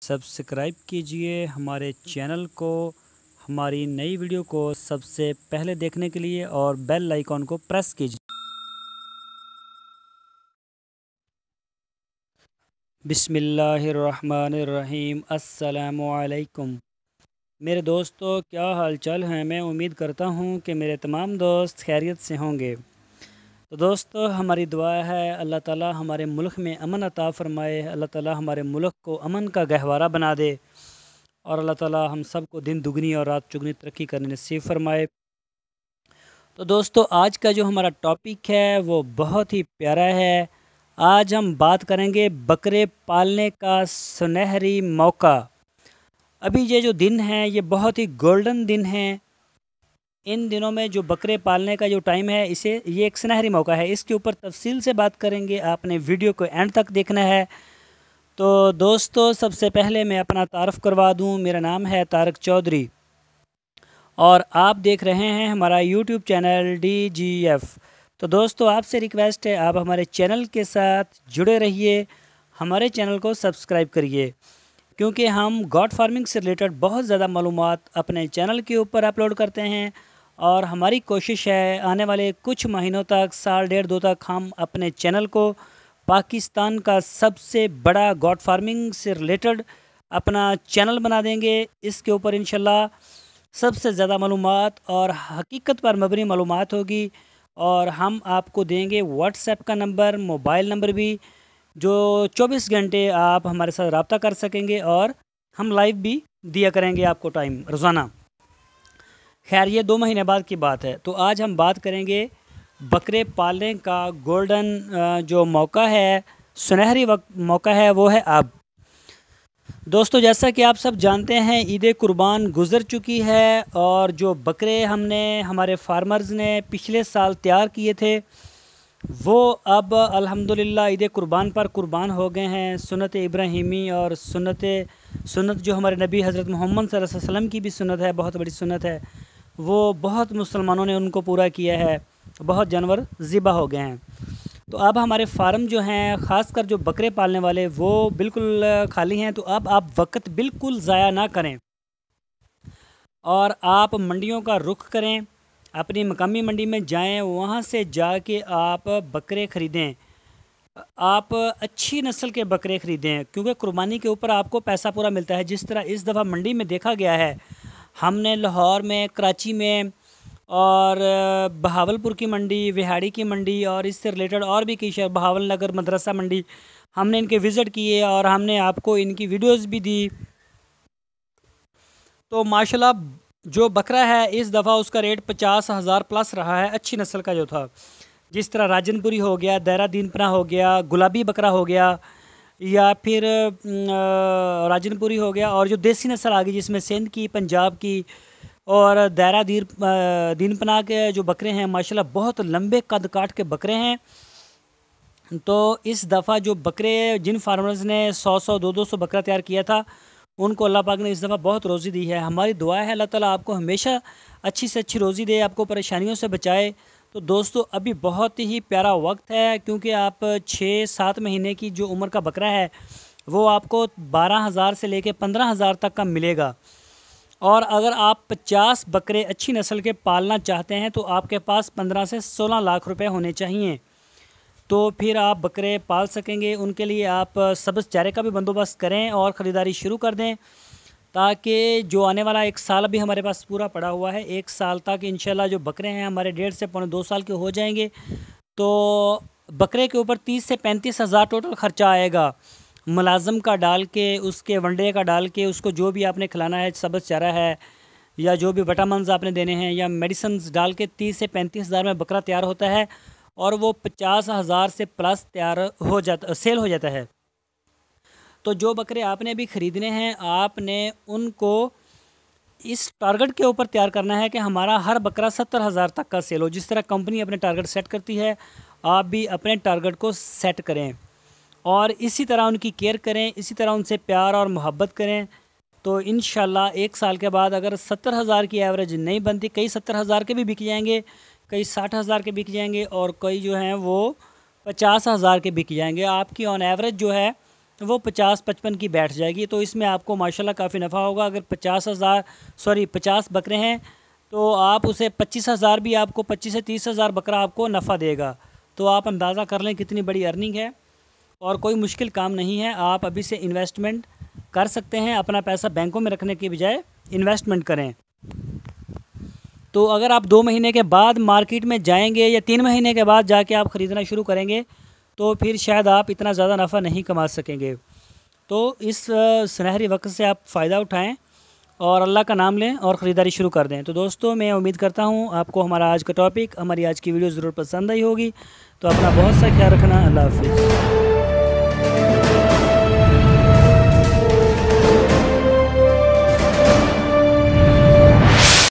Subscribe कीजिए हमारे channel को, हमारी नई वीडियो को सबसे पहले देखने के लिए और बेल आइकॉन को प्रेस कीजिए। बिस्मिल्लाहिर्रहमानिर्रहीम। अस्सलामुअलैकुम मेरे दोस्तों, क्या हाल चाल है। मैं उम्मीद करता हूँ कि मेरे तमाम दोस्त खैरियत से होंगे। तो दोस्तों, हमारी दुआ है अल्लाह ताला हमारे मुल्क में अमन अता फ़रमाए। अल्लाह ताला हमारे मुल्क को अमन का गहवारा बना दे और अल्लाह ताला हम सब को दिन दुगनी और रात चुगनी तरक्की करने नसीब फरमाए। तो दोस्तों, आज का जो हमारा टॉपिक है वो बहुत ही प्यारा है। आज हम बात करेंगे बकरे पालने का सुनहरी मौका। अभी ये जो दिन है ये बहुत ही गोल्डन दिन है। इन दिनों में जो बकरे पालने का जो टाइम है, इसे ये एक सुनहरी मौका है। इसके ऊपर तफसील से बात करेंगे, आपने वीडियो को एंड तक देखना है। तो दोस्तों, सबसे पहले मैं अपना तारफ़ करवा दूं। मेरा नाम है तारक चौधरी और आप देख रहे हैं हमारा यूट्यूब चैनल DGF। तो दोस्तों, आपसे रिक्वेस्ट है, आप हमारे चैनल के साथ जुड़े रहिए, हमारे चैनल को सब्सक्राइब करिए, क्योंकि हम गॉड फार्मिंग से रिलेटेड बहुत ज़्यादा मालूमात अपने चैनल के ऊपर अपलोड करते हैं। और हमारी कोशिश है आने वाले कुछ महीनों तक, साल डेढ़ दो तक, हम अपने चैनल को पाकिस्तान का सबसे बड़ा गॉड फार्मिंग से रिलेटेड अपना चैनल बना देंगे। इसके ऊपर इंशाल्लाह सबसे ज़्यादा मालूमात और हकीकत पर मबनी मालूमात होगी। और हम आपको देंगे व्हाट्सएप का नंबर, मोबाइल नंबर भी, जो 24 घंटे आप हमारे साथ रब्ता कर सकेंगे और हम लाइव भी दिया करेंगे आपको टाइम रोज़ाना। खैर, ये 2 महीने बाद की बात है। तो आज हम बात करेंगे बकरे पालने का गोल्डन जो मौका है, सुनहरी वक्त मौका है, वो है अब। दोस्तों, जैसा कि आप सब जानते हैं, ईद कुर्बान गुज़र चुकी है और जो बकरे हमने हमारे फार्मर्स ने पिछले साल तैयार किए थे वो अब अल्हम्दुलिल्लाह ईद कुर्बान पर कुर्बान हो गए हैं। सुन्नत इब्राहीमी और सुन्नत जो हमारे नबी हज़रत मोहम्मद सल्लल्लाहु अलैहि वसल्लम की भी सुन्नत है, बहुत बड़ी सुन्नत है, वो बहुत मुसलमानों ने उनको पूरा किया है। बहुत जानवर ज़िबा हो गए हैं। तो अब हमारे फार्म जो हैं, ख़ासकर जो बकरे पालने वाले, वो बिल्कुल खाली हैं। तो अब आप वक्त बिल्कुल ज़ाया ना करें और आप मंडियों का रुख करें। अपनी मकामी मंडी में जाएं, वहाँ से जाके आप बकरे ख़रीदें। आप अच्छी नस्ल के बकरे ख़रीदें, क्योंकि कुर्बानी के ऊपर आपको पैसा पूरा मिलता है। जिस तरह इस दफ़ा मंडी में देखा गया है, हमने लाहौर में, कराची में और बहावलपुर की मंडी, विहाड़ी की मंडी और इससे रिलेटेड और भी कई शहर, बहावल नगर मदरसा मंडी, हमने इनके विज़िट किए और हमने आपको इनकी वीडियोस भी दी। तो माशाल्लाह जो बकरा है इस दफ़ा उसका रेट 50,000 प्लस रहा है, अच्छी नस्ल का जो था। जिस तरह राजनपुरी हो गया, दैरा दीनपना हो गया, गुलाबी बकरा हो गया, या फिर राजनपुरी हो गया, और जो देसी नस्ल आ गई जिसमें सिंध की, पंजाब की और दीनपना के जो बकरे हैं, माशाल्लाह बहुत लंबे कद काट के बकरे हैं। तो इस दफ़ा जो बकरे, जिन फार्मर्स ने 100-100, 200-200 बकरा तैयार किया था, उनको अल्लाह पाक ने इस दफ़ा बहुत रोज़ी दी है। हमारी दुआ है अल्लाह ताला आपको हमेशा अच्छी से अच्छी रोज़ी दे, आपको परेशानियों से बचाए। तो दोस्तों, अभी बहुत ही प्यारा वक्त है, क्योंकि आप 6-7 महीने की जो उम्र का बकरा है वो आपको 12,000 से लेके 15,000 तक का मिलेगा। और अगर आप 50 बकरे अच्छी नस्ल के पालना चाहते हैं तो आपके पास 15 से 16 लाख रुपए होने चाहिए। तो फिर आप बकरे पाल सकेंगे। उनके लिए आप सब्ज़ चारे का भी बंदोबस्त करें और ख़रीदारी शुरू कर दें, ताकि जो आने वाला 1 साल अभी हमारे पास पूरा पड़ा हुआ है, 1 साल तक इंशाल्लाह जो बकरे हैं हमारे 1.5 से पौने 2 साल के हो जाएंगे। तो बकरे के ऊपर 30 से 35,000 टोटल ख़र्चा आएगा। मुलाज़म का डाल के, उसके वनडे का डाल के, उसको जो भी आपने खिलाना है, सब्ज़ चारा है या जो भी विटामिन्स आपने देने हैं या मेडिसिन्स डाल के 30 से 35,000 में बकरा तैयार होता है और वो 50,000 से प्लस सेल हो जाता है। तो जो बकरे आपने अभी ख़रीदने हैं, आपने उनको इस टारगेट के ऊपर तैयार करना है कि हमारा हर बकरा 70,000 तक का सेल हो। जिस तरह कंपनी अपने टारगेट सेट करती है, आप भी अपने टारगेट को सेट करें और इसी तरह उनकी केयर करें, इसी तरह उनसे प्यार और मोहब्बत करें। तो इंशाल्लाह 1 साल के बाद अगर 70,000 की एवरेज नहीं बनती, कई 70,000 के भी बिक जाएंगे, कई 60,000 के बिक जाएंगे और कई जो हैं वो 50,000 के बिक जाएंगे। आपकी ऑन एवरेज जो है वो 50-55 की बैठ जाएगी। तो इसमें आपको माशाल्लाह काफ़ी नफ़ा होगा। अगर 50 बकरे हैं तो आप उसे 25,000 भी आपको 25 से 30,000 बकरा आपको नफ़ा देगा। तो आप अंदाज़ा कर लें कितनी बड़ी अर्निंग है। और कोई मुश्किल काम नहीं है, आप अभी से इन्वेस्टमेंट कर सकते हैं। अपना पैसा बैंकों में रखने के बजाय इन्वेस्टमेंट करें। तो अगर आप 2 महीने के बाद मार्केट में जाएंगे या 3 महीने के बाद जाके आप ख़रीदना शुरू करेंगे तो फिर शायद आप इतना ज़्यादा नफ़ा नहीं कमा सकेंगे। तो इस सुनहरी वक्त से आप फ़ायदा उठाएं और अल्लाह का नाम लें और ख़रीदारी शुरू कर दें। तो दोस्तों, मैं उम्मीद करता हूँ आपको हमारा आज का टॉपिक, हमारी आज की वीडियो ज़रूर पसंद आई होगी। तो अपना बहुत सा ख्याल रखना। अल्लाह हाफ़िज़।